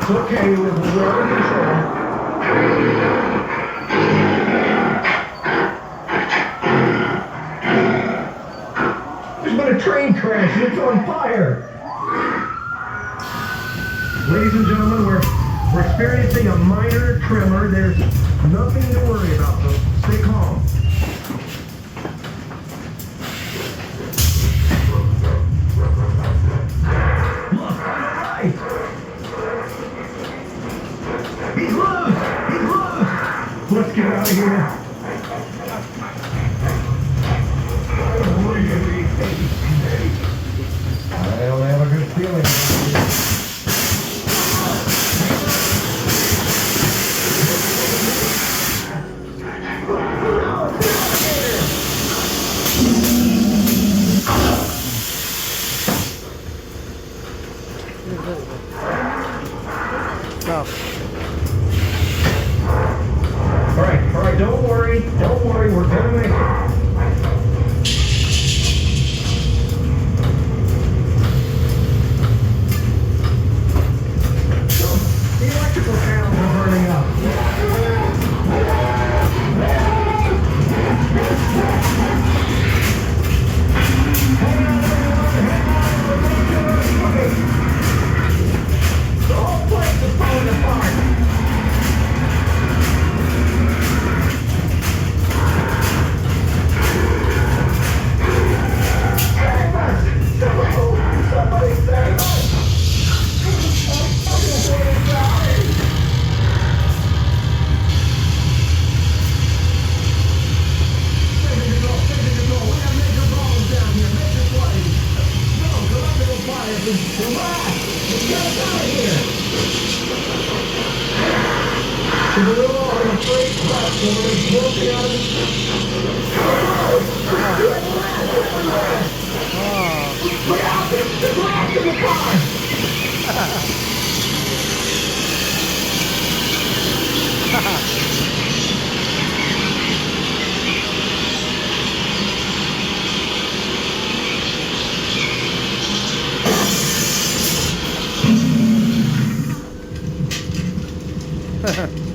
It's okay, we're under control. There's been a train crash and it's on fire. Ladies and gentlemen, we're experiencing a minor tremor. There's nothing to worry about, so stay calm. Look, right. He's loose! He's loose! Let's get out of here. I don't have a good feeling about it. Stop. All right, don't worry, we're gonna make it. The electrical panels are burning up. The whole place is falling apart. Somebody save us! Ha ha.